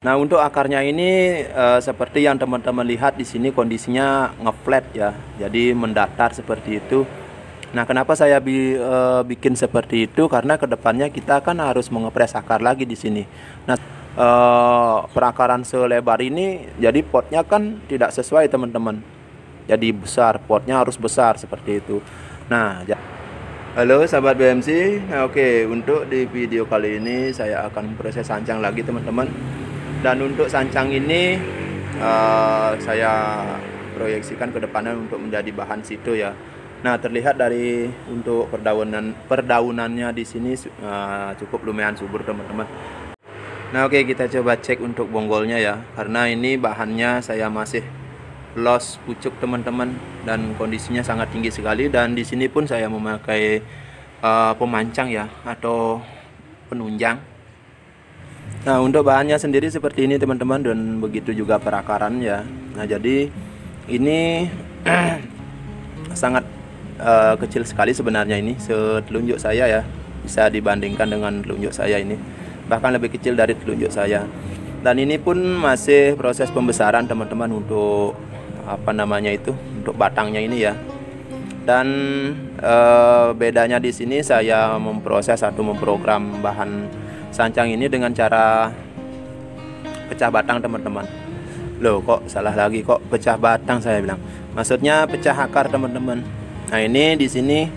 Nah, untuk akarnya ini seperti yang teman-teman lihat di sini kondisinya ngeflat ya. Jadi mendatar seperti itu. Nah, kenapa saya bikin seperti itu? Karena kedepannya kita kan harus mengepres akar lagi di sini. Nah, perakaran selebar ini jadi potnya kan tidak sesuai teman-teman. Jadi besar, potnya harus besar seperti itu. Nah, halo sahabat BMC. Nah, oke, untuk di video kali ini saya akan proses sancang lagi teman-teman. Dan untuk sancang ini saya proyeksikan ke depannya untuk menjadi bahan situ ya. Nah, terlihat dari untuk perdaunannya di sini cukup lumayan subur teman-teman. Nah, oke, kita coba cek untuk bonggolnya ya. Karena ini bahannya saya masih los pucuk teman-teman dan kondisinya sangat tinggi sekali, dan di sini pun saya memakai pemancang ya atau penunjang. Nah, untuk bahannya sendiri seperti ini teman-teman, dan begitu juga perakaran ya. Nah, jadi ini sangat kecil sekali sebenarnya, ini setelunjuk saya ya, bisa dibandingkan dengan telunjuk saya ini, bahkan lebih kecil dari telunjuk saya. Dan ini pun masih proses pembesaran teman-teman untuk apa namanya itu, untuk batangnya ini ya. Dan bedanya di sini saya memproses atau memprogram bahan sancang ini dengan cara pecah batang teman-teman. Loh, kok salah lagi, kok pecah batang saya bilang. Maksudnya pecah akar teman-teman. Nah, ini di sini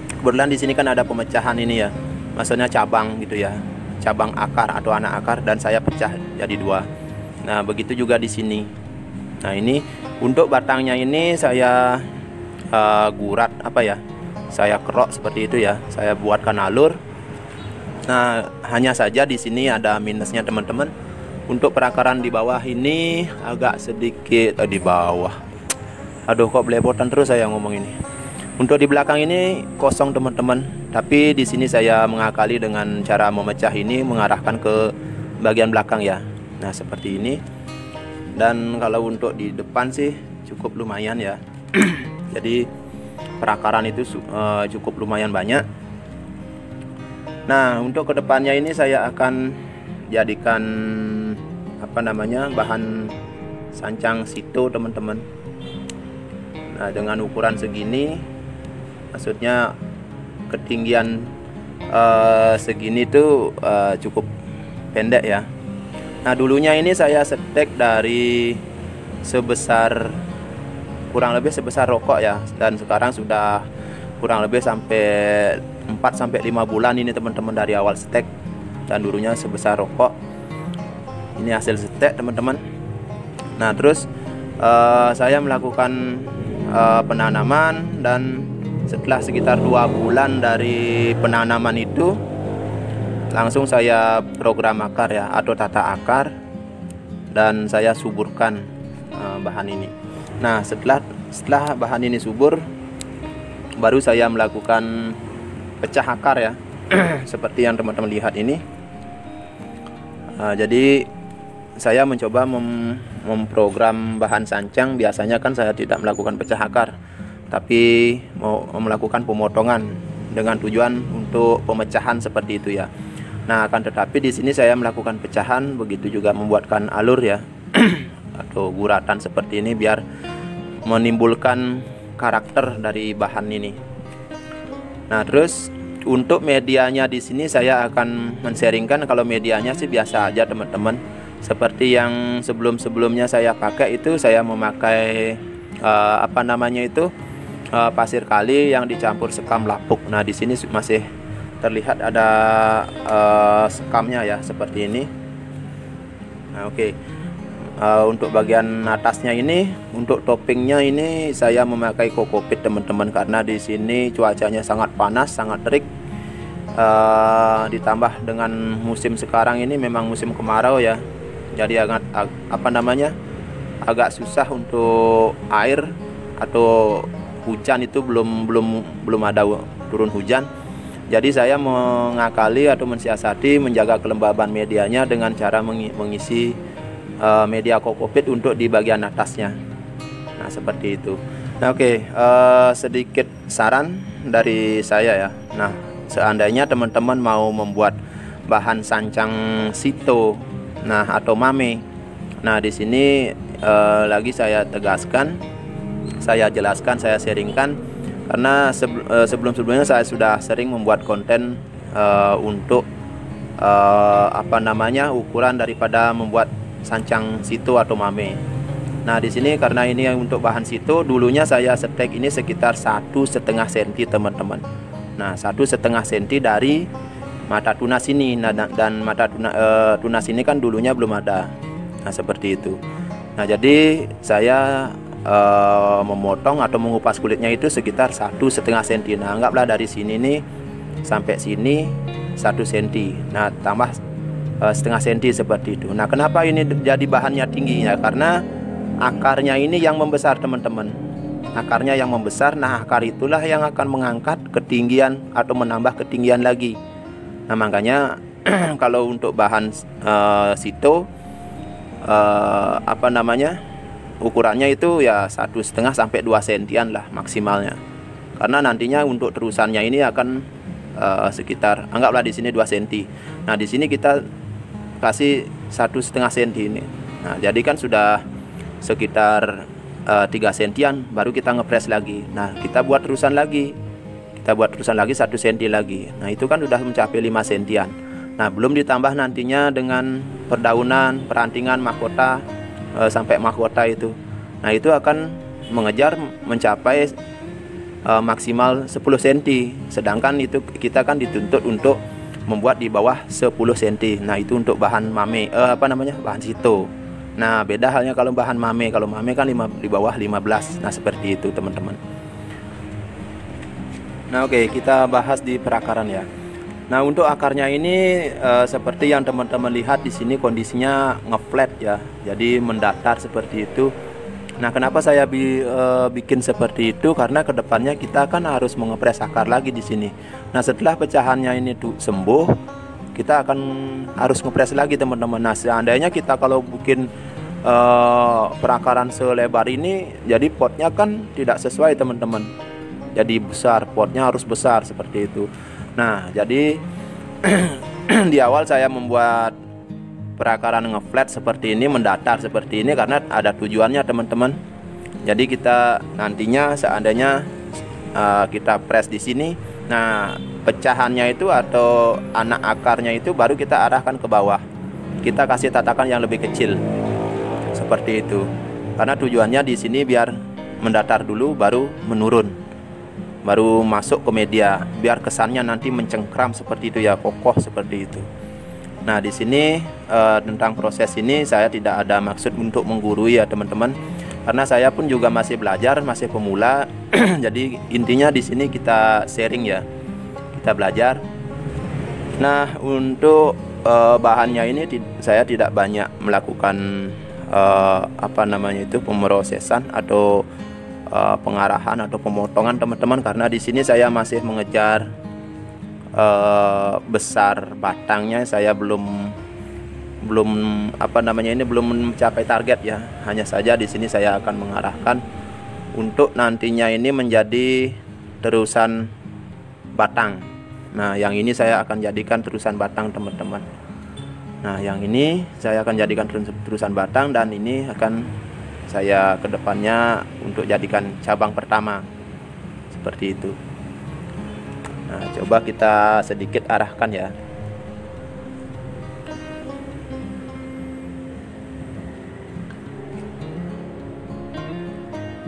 kebetulan di sini kan ada pemecahan ini ya. Maksudnya cabang gitu ya. Cabang akar atau anak akar, dan saya pecah jadi dua. Nah, begitu juga di sini. Nah, ini untuk batangnya ini saya gurat apa ya? Saya kerok seperti itu ya. Saya buatkan alur. Nah, hanya saja di sini ada minusnya teman-teman. Untuk perakaran di bawah ini agak sedikit di bawah. Aduh, kok belepotan terus saya ngomong ini. Untuk di belakang ini kosong teman-teman. Tapi di sini saya mengakali dengan cara memecah ini mengarahkan ke bagian belakang ya. Nah, seperti ini. Dan kalau untuk di depan sih cukup lumayan ya. Jadi perakaran itu cukup lumayan banyak. Nah, untuk kedepannya ini saya akan jadikan apa namanya, bahan sancang situ teman-teman. Nah, dengan ukuran segini, maksudnya ketinggian segini tuh cukup pendek ya. Nah, dulunya ini saya setek dari sebesar kurang lebih sebesar rokok ya, dan sekarang sudah kurang lebih sampai 4-5 bulan ini teman-teman dari awal stek, dan dulunya sebesar rokok. Ini hasil stek teman-teman. Nah, terus saya melakukan penanaman, dan setelah sekitar 2 bulan dari penanaman itu langsung saya program akar ya atau tata akar, dan saya suburkan bahan ini. Nah, setelah bahan ini subur, baru saya melakukan pecah akar ya. Seperti yang teman-teman lihat ini. Jadi saya mencoba memprogram bahan sancang. Biasanya kan saya tidak melakukan pecah akar, tapi mau melakukan pemotongan dengan tujuan untuk pemecahan seperti itu ya. Nah, akan tetapi di sini saya melakukan pecahan, begitu juga membuatkan alur ya atau guratan seperti ini biar menimbulkan karakter dari bahan ini. Nah, terus untuk medianya di sini saya akan men-sharingkan. Kalau medianya sih biasa aja teman-teman. Seperti yang sebelum-sebelumnya saya pakai itu, saya memakai apa namanya itu, pasir kali yang dicampur sekam lapuk. Nah, di sini masih terlihat ada sekamnya ya seperti ini. Nah, oke. Untuk bagian atasnya ini, untuk toppingnya ini saya memakai kokopit teman-teman, karena di sini cuacanya sangat panas, sangat terik. Ditambah dengan musim sekarang ini memang musim kemarau ya. Jadi agak susah untuk air atau hujan, itu belum ada turun hujan. Jadi saya mengakali atau mensiasati menjaga kelembaban medianya dengan cara mengisi media kokopit untuk di bagian atasnya. Nah, seperti itu. Nah, oke, sedikit saran dari saya ya. Nah, seandainya teman-teman mau membuat bahan sancang sito nah atau mame. Nah di sini lagi saya tegaskan, saya jelaskan, saya sharingkan karena sebelum-sebelumnya saya sudah sering membuat konten untuk ukuran daripada membuat sancang situ atau mame. Nah di sini karena ini untuk bahan situ, dulunya saya setek ini sekitar 1,5 cm teman-teman. Nah 1,5 cm dari mata tunas ini. Nah, dan mata tunas ini kan dulunya belum ada. Nah seperti itu. Nah jadi saya memotong atau mengupas kulitnya itu sekitar 1,5 cm. Nah anggaplah dari sini nih sampai sini 1 cm. Nah tambah setengah senti seperti itu. Nah kenapa ini jadi bahannya tinggi ya? Karena akarnya ini yang membesar teman-teman. Akarnya yang membesar. Nah akar itulah yang akan mengangkat ketinggian atau menambah ketinggian lagi. Nah makanya kalau untuk bahan sito ukurannya itu ya 1,5 sampai 2 sentian lah maksimalnya. Karena nantinya untuk terusannya ini akan sekitar anggaplah di sini 2 cm. Nah di sini kita kasih 1,5 cm ini. Nah jadi kan sudah sekitar 3 sentian, baru kita ngepres lagi. Nah kita buat terusan lagi, 1 cm lagi. Nah itu kan sudah mencapai 5 sentian. Nah belum ditambah nantinya dengan perdaunan, perantingan mahkota sampai mahkota itu. Nah itu akan mengejar mencapai maksimal 10 cm, sedangkan itu kita kan dituntut untuk membuat di bawah 10 cm. Nah itu untuk bahan mame, bahan sito. Nah beda halnya kalau bahan mame. Kalau mame kan di bawah 15. Nah seperti itu teman-teman. Nah oke, kita bahas di perakaran ya. Nah untuk akarnya ini seperti yang teman-teman lihat di sini kondisinya ngeflat ya, jadi mendatar seperti itu. Nah kenapa saya bikin seperti itu? Karena kedepannya kita kan harus mengepres akar lagi di sini. Nah setelah pecahannya ini tuh sembuh, kita akan harus ngepres lagi teman-teman. Nah seandainya kita kalau bikin perakaran selebar ini, jadi potnya kan tidak sesuai teman-teman. Jadi besar, potnya harus besar seperti itu. Nah jadi di awal saya membuat perakaran ngeflat seperti ini, mendatar seperti ini karena ada tujuannya teman-teman. Jadi kita nantinya seandainya kita press di sini, nah pecahannya itu atau anak akarnya itu baru kita arahkan ke bawah. Kita kasih tatakan yang lebih kecil seperti itu. Karena tujuannya di sini biar mendatar dulu baru menurun, baru masuk ke media, biar kesannya nanti mencengkram seperti itu ya, kokoh seperti itu. Nah di sini tentang proses ini saya tidak ada maksud untuk menggurui ya teman-teman, karena saya pun juga masih belajar, masih pemula. Jadi intinya di sini kita sharing ya, kita belajar. Nah untuk bahannya ini saya tidak banyak melakukan pemrosesan atau pengarahan atau pemotongan teman-teman, karena di sini saya masih mengejar besar batangnya. Saya belum mencapai target ya. Hanya saja di sini saya akan mengarahkan untuk nantinya ini menjadi terusan batang. Nah yang ini saya akan jadikan terusan batang teman-teman. Nah yang ini saya akan jadikan terusan batang, dan ini akan saya kedepannya untuk jadikan cabang pertama seperti itu. Nah coba kita sedikit arahkan ya.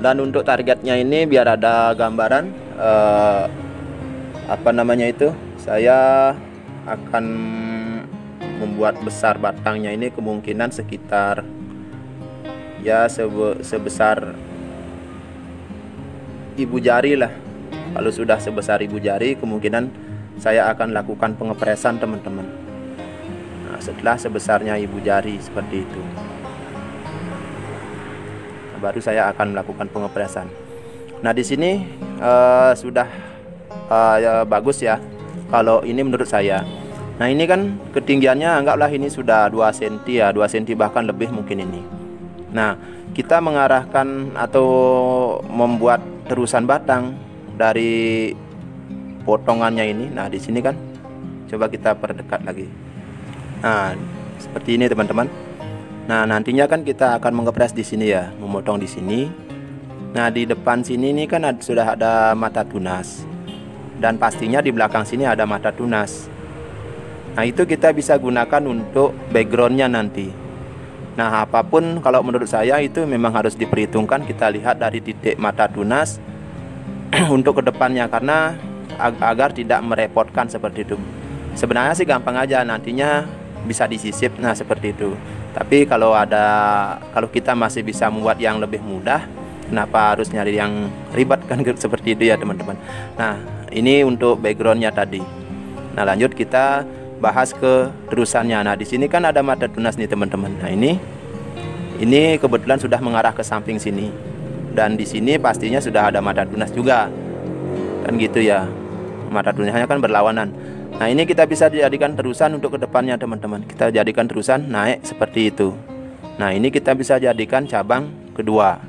Dan untuk targetnya ini biar ada gambaran saya akan membuat besar batangnya ini kemungkinan sekitar ya sebesar ibu jari lah. Kalau sudah sebesar ibu jari, kemungkinan saya akan lakukan pengepresan teman-teman. Nah, setelah sebesarnya ibu jari seperti itu, baru saya akan melakukan pengepresan. Nah di sini sudah ya, bagus ya kalau ini menurut saya. Nah ini kan ketinggiannya anggaplah ini sudah 2 cm ya, 2 cm bahkan lebih mungkin ini. Nah kita mengarahkan atau membuat terusan batang dari potongannya ini. Nah di sini kan coba kita perdekat lagi. Nah seperti ini teman-teman. Nah, nantinya kan kita akan mengepres di sini ya, memotong di sini. Nah, di depan sini ini kan sudah ada mata tunas, dan pastinya di belakang sini ada mata tunas. Nah, itu kita bisa gunakan untuk backgroundnya nanti. Nah, apapun kalau menurut saya itu memang harus diperhitungkan. Kita lihat dari titik mata tunas untuk kedepannya, karena agar tidak merepotkan seperti itu. Sebenarnya sih gampang aja, nantinya bisa disisip. Nah, seperti itu. Tapi kalau kita masih bisa membuat yang lebih mudah, kenapa harus nyari yang ribet kan, seperti itu ya teman-teman. Nah, ini untuk backgroundnya tadi. Nah, lanjut kita bahas ke terusannya. Nah, di sini kan ada mata tunas nih teman-teman. Nah, ini kebetulan sudah mengarah ke samping sini, dan di sini pastinya sudah ada mata tunas juga, kan gitu ya. Mata tunasnya kan berlawanan. Nah, ini kita bisa jadikan terusan untuk kedepannya teman-teman. Kita jadikan terusan naik seperti itu. Nah, ini kita bisa jadikan cabang kedua.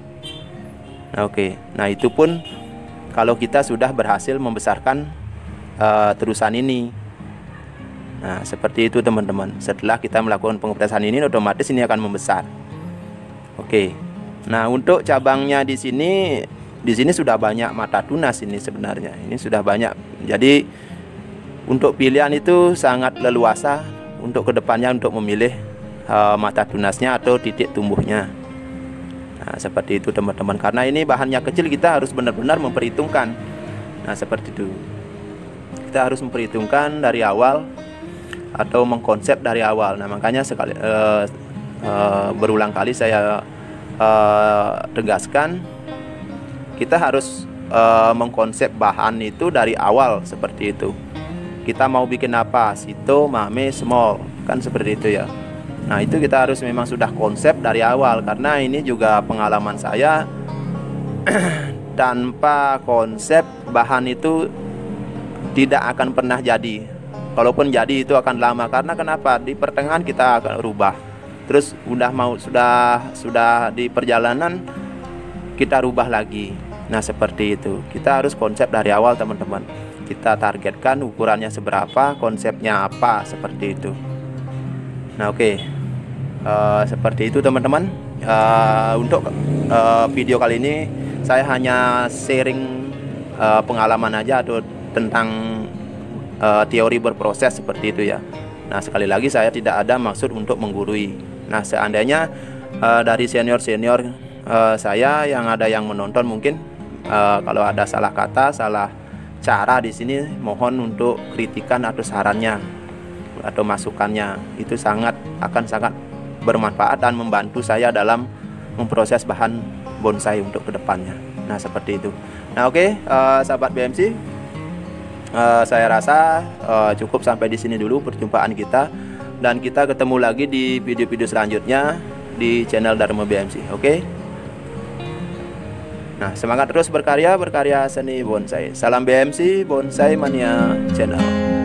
Nah, oke. Nah, itu pun kalau kita sudah berhasil membesarkan terusan ini. Nah, seperti itu teman-teman. Setelah kita melakukan pengepresan ini, otomatis ini akan membesar. Oke. Nah, untuk cabangnya di sini sudah banyak mata tunas ini sebenarnya. Ini sudah banyak. Jadi untuk pilihan itu sangat leluasa untuk kedepannya untuk memilih mata tunasnya atau titik tumbuhnya. Nah, seperti itu teman-teman. Karena ini bahannya kecil, kita harus benar-benar memperhitungkan. Nah, seperti itu. Kita harus memperhitungkan dari awal atau mengkonsep dari awal. Nah, makanya berulang kali saya tegaskan, kita harus mengkonsep bahan itu dari awal seperti itu. Kita mau bikin apa, sito, mame, small, kan seperti itu ya. Nah, itu kita harus memang sudah konsep dari awal, karena ini juga pengalaman saya. Tanpa konsep, bahan itu tidak akan pernah jadi. Kalaupun jadi itu akan lama, karena kenapa? Di pertengahan kita akan rubah. Terus sudah di perjalanan kita rubah lagi. Nah, seperti itu. Kita harus konsep dari awal teman-teman. Kita targetkan ukurannya seberapa, konsepnya apa, seperti itu. Nah, oke. Seperti itu teman-teman. Untuk video kali ini saya hanya sharing pengalaman aja, atau tentang teori berproses seperti itu ya. Nah, sekali lagi saya tidak ada maksud untuk menggurui. Nah, seandainya dari senior-senior saya yang ada yang menonton, mungkin kalau ada salah kata, salah cara di sini, mohon untuk kritikan atau sarannya atau masukannya. Itu akan sangat bermanfaat dan membantu saya dalam memproses bahan bonsai untuk kedepannya. Nah, seperti itu. Nah, oke, sahabat BMC, saya rasa cukup sampai di sini dulu perjumpaan kita, dan kita ketemu lagi di video-video selanjutnya di channel Dharma BMC. Oke. Nah, semangat terus berkarya seni bonsai. Salam BMC Bonsai Mania Channel.